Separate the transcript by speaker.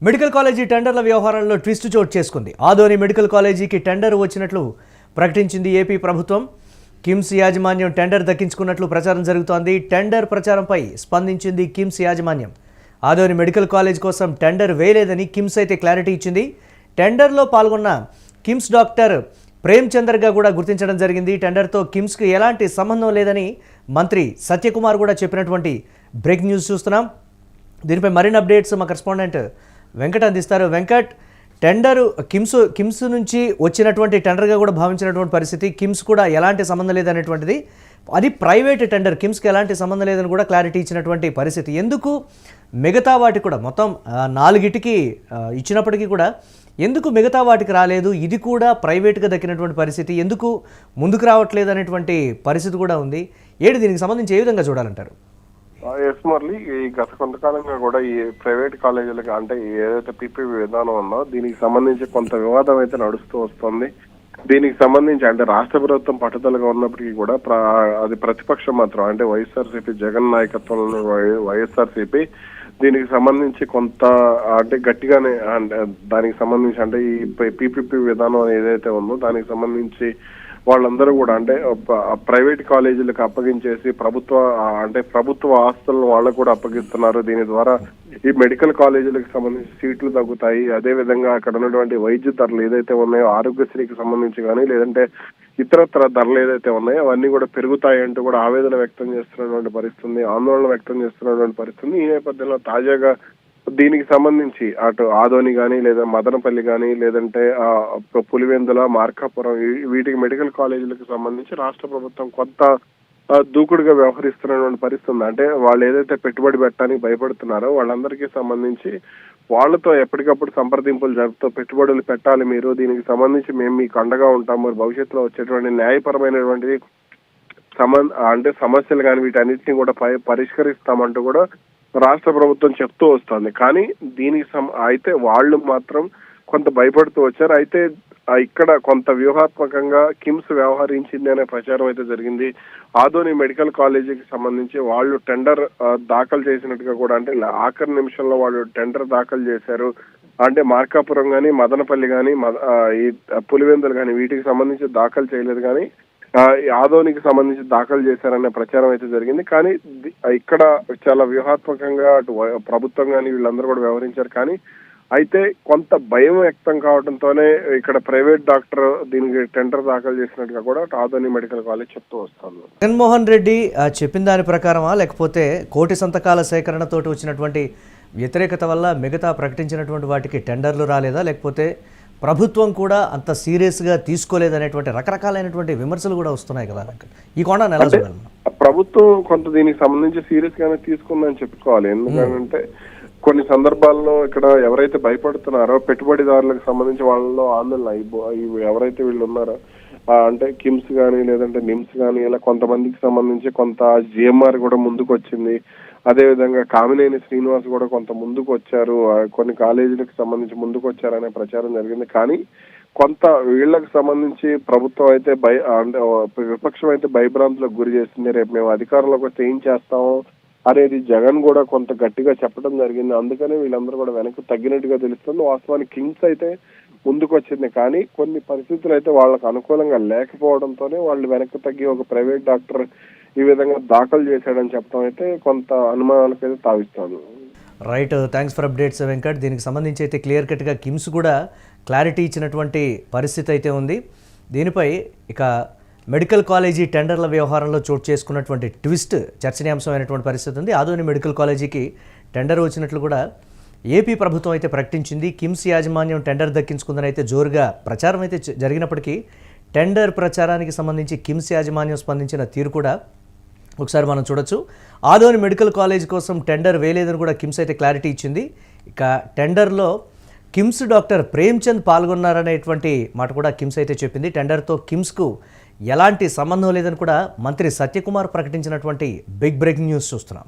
Speaker 1: Medical college టెండర్ల వ్యవహారంలో twist చోటు చేసుకుంది. ఆదోని మెడికల్ కాలేజీకి టెండర్ వచ్చినట్లు ప్రకటించింది ఏపీ ప్రభుత్వం. కిమ్స్ యాజమాన్యం టెండర్ దక్కించుకున్నట్లు ప్రచారం జరుగుతోంది. టెండర్ ప్రచారంపై స్పందించింది కిమ్స్ యాజమాన్యం. ఆదోని మెడికల్ కాలేజ్ కోసం టెండర్ వేయలేదని కిమ్స్ అయితే క్లారిటీ ఇచ్చింది. టెండర్లో పాల్గొన్న కిమ్స్ డాక్టర్ ప్రేమ్ చందర్గా కూడా గుర్తించడం జరిగింది. టెండర్తో కిమ్స్కి ఎలాంటి సంబంధం లేదని మంత్రి సత్యకుమార్ కూడా చెప్పినటువంటి బ్రేక్ న్యూస్ చూస్తున్నాం. దీనిపై మరిన్ని అప్డేట్స్ మా కరెస్పాండెంట్ వెంకట్ అందిస్తారు. వెంకట్, టెండర్ కిమ్స్ నుంచి వచ్చినటువంటి టెండర్గా కూడా భావించినటువంటి పరిస్థితి, కిమ్స్ కూడా ఎలాంటి సంబంధం లేదనేటువంటిది, అది ప్రైవేట్ టెండర్, కిమ్స్కి ఎలాంటి సంబంధం లేదని కూడా క్లారిటీ ఇచ్చినటువంటి పరిస్థితి. ఎందుకు మిగతా వాటికి కూడా మొత్తం 4టికి ఇచ్చినప్పటికీ కూడా ఎందుకు మిగతా వాటికి రాలేదు? ఇది కూడా ప్రైవేట్గా దక్కినటువంటి పరిస్థితి, ఎందుకు ముందుకు రావట్లేదు అనేటువంటి పరిస్థితి కూడా ఉంది. దీనికి సంబంధించి ఏ విధంగా చూడాలంటారు?
Speaker 2: ఎస్ మురళి, ఈ గత కొంతకాలంగా కూడా ఈ ప్రైవేట్ కాలేజీలకు అంటే ఏదైతే పీపీపీ విధానం ఉందో దీనికి సంబంధించి కొంత వివాదం అయితే నడుస్తూ వస్తుంది. దీనికి సంబంధించి అంటే రాష్ట్ర ప్రభుత్వం పట్టుదలగా ఉన్నప్పటికీ కూడా అది ప్రతిపక్షం మాత్రం అంటే వైఎస్ఆర్సీపీ జగన్ నాయకత్వంలో వైఎస్ఆర్సీపీ దీనికి సంబంధించి కొంత అంటే గట్టిగానే అంటే దానికి సంబంధించి అంటే ఈ పీపీపీ విధానం ఏదైతే ఉందో దానికి సంబంధించి వాళ్ళందరూ కూడా అంటే ప్రైవేట్ కాలేజీలకు అప్పగించేసి ప్రభుత్వ ఆస్తులను వాళ్ళకు కూడా అప్పగిస్తున్నారు. దీని ద్వారా ఈ మెడికల్ కాలేజీలకు సంబంధించి సీట్లు తగ్గుతాయి. అదే విధంగా అక్కడ ఉన్నటువంటి వైద్య ధరలు ఏదైతే ఉన్నాయో ఆరోగ్యశ్రీకి సంబంధించి కానీ లేదంటే ఇతరత్ర ధరలు ఏదైతే ఉన్నాయో అవన్నీ కూడా పెరుగుతాయి అంటూ కూడా ఆవేదన వ్యక్తం చేస్తున్నటువంటి పరిస్థితి, ఆందోళన వ్యక్తం చేస్తున్నటువంటి పరిస్థితి. ఈ నేపథ్యంలో తాజాగా దీనికి సంబంధించి అటు ఆదోని కానీ లేదా మదనపల్లి కానీ లేదంటే పులివెందుల, మార్కాపురం వీటికి మెడికల్ కాలేజీలకు సంబంధించి రాష్ట్ర ప్రభుత్వం కొత్త దూకుడుగా వ్యవహరిస్తున్నటువంటి పరిస్థితి ఉంది. అంటే వాళ్ళు ఏదైతే పెట్టుబడి పెట్టడానికి భయపడుతున్నారో వాళ్ళందరికీ సంబంధించి వాళ్ళతో ఎప్పటికప్పుడు సంప్రదింపులు జరుపుతూ పెట్టుబడులు పెట్టాలి మీరు, దీనికి సంబంధించి మేము మీకు అండగా ఉంటాము, భవిష్యత్తులో వచ్చేటువంటి న్యాయపరమైనటువంటి సమస్యలు కానీ వీటన్నిటిని కూడా పరిష్కరిస్తామంటూ కూడా రాష్ట్ర ప్రభుత్వం చెప్తూ వస్తుంది. కానీ దీనికి అయితే వాళ్ళు మాత్రం కొంత భయపడుతూ వచ్చారు. అయితే ఇక్కడ కొంత వ్యూహాత్మకంగా కిమ్స్ వ్యవహరించింది అనే ప్రచారం అయితే జరిగింది. ఆదోని మెడికల్ కాలేజీకి సంబంధించి వాళ్ళు టెండర్ దాఖలు చేసినట్టుగా కూడా అంటే ఆఖరి నిమిషంలో వాళ్ళు టెండర్ దాఖలు చేశారు. అంటే మార్కాపురం కానీ మదనపల్లి కానీ ఈ పులివెందులు కానీ వీటికి సంబంధించి దాఖలు చేయలేదు, కానీ ఆదోనికి సంబంధించి దాఖలు చేశారనే ప్రచారం అయితే జరిగింది. కానీ ఇక్కడ చాలా వ్యూహాత్మకంగా అటు ప్రభుత్వం కానీ వీళ్ళందరూ కూడా వ్యవహరించారు. కానీ అయితే కొంత భయం వ్యక్తం కావడంతోనే ఇక్కడ ప్రైవేట్ డాక్టర్ దీనికి టెండర్ దాఖలు చేసినట్టుగా కూడా ఆదోని మెడికల్ కాలేజ్ చెప్తూ వస్తుంది.
Speaker 1: జగన్మోహన్ రెడ్డి చెప్పిన దాని ప్రకారమా, లేకపోతే కోటి సంతకాల సేకరణతోటి వచ్చినటువంటి వ్యతిరేకత వల్ల మిగతా ప్రకటించినటువంటి వాటికి టెండర్లు రాలేదా, లేకపోతే ప్రభుత్వం కూడా అంత సీరియస్గా తీసుకోలేదనేటువంటి రకరకాలైనటువంటి విమర్శలు కూడా వస్తున్నాయి కదా? ఈ కోణాన్ని ఎలా చూడాలి?
Speaker 2: ప్రభుత్వం కొంత దీనికి సంబంధించి సీరియస్ గానే తీసుకుందని చెప్పుకోవాలి. ఎందుకంటే కొన్ని సందర్భాల్లో ఇక్కడ ఎవరైతే భయపడుతున్నారో పెట్టుబడిదారులకు సంబంధించి వాళ్ళలో ఆందోళన ఎవరైతే వీళ్ళు ఉన్నారో అంటే కిమ్స్ కానీ లేదంటే నిమ్స్ కానీ ఇలా కొంతమందికి సంబంధించి కొంత జిఎంఆర్ కూడా ముందుకు వచ్చింది. అదే విధంగా కామినేని శ్రీనివాస్ కూడా కొంత ముందుకు వచ్చారు, కొన్ని కాలేజీలకు సంబంధించి ముందుకు వచ్చారనే ప్రచారం జరిగింది. కానీ కొంత వీళ్ళకి సంబంధించి ప్రభుత్వం అయితే విపక్షం అయితే భయభ్రాంతులకు గురి చేస్తుంది. రేపు మేము అధికారంలోకి వస్తే ఏం చేస్తాము అనేది జగన్ కూడా కొంత గట్టిగా చెప్పడం జరిగింది. అందుకనే వీళ్ళందరూ కూడా వెనక్కి తగ్గినట్టుగా తెలుస్తుంది. వాస్తవానికి కిమ్స్ అయితే ముందుకు వచ్చింది, కానీ కొన్ని పరిస్థితులు అయితే వాళ్ళకు అనుకూలంగా లేకపోవడంతోనే వాళ్ళు వెనక్కి తగ్గి ఒక ప్రైవేట్ డాక్టర్ ఈ విధంగా దాఖలు చేశాడని చెప్పడం అయితే కొంత అనుమానాలకు అయితే తావిస్తాను.
Speaker 1: Right, thanks for updates Venkat. దీనికి సంబంధించి అయితే క్లియర్ కట్గా కిమ్స్ కూడా క్లారిటీ ఇచ్చినటువంటి పరిస్థితి అయితే ఉంది. దీనిపై ఇక మెడికల్ కాలేజీ టెండర్ల వ్యవహారంలో చోటు చేసుకున్నటువంటి ట్విస్ట్ చర్చనీయాంశమైనటువంటి పరిస్థితి ఉంది. ఆదోని మెడికల్ కాలేజీకి టెండర్ వచ్చినట్లు కూడా ఏపీ ప్రభుత్వం అయితే ప్రకటించింది. కిమ్స్ యాజమాన్యం టెండర్ దక్కించుకుందని అయితే జోరుగా ప్రచారం అయితే జరిగినప్పటికీ టెండర్ ప్రచారానికి సంబంధించి కిమ్స్ యాజమాన్యం స్పందించిన తీరు కూడా ఒకసారి మనం చూడొచ్చు. ఆదోని మెడికల్ కాలేజ్ కోసం టెండర్ వేయలేదని కూడా కిమ్స్ అయితే క్లారిటీ ఇచ్చింది. ఇక టెండర్లో కిమ్స్ డాక్టర్ ప్రేమ్ చంద్ పాల్గొన్నారనేటువంటి మాట కూడా కిమ్స్ అయితే చెప్పింది. టెండర్తో కిమ్స్కు ఎలాంటి సంబంధం లేదని కూడా మంత్రి సత్యకుమార్ ప్రకటించినటువంటి బిగ్ బ్రేకింగ్ న్యూస్ చూస్తున్నాం.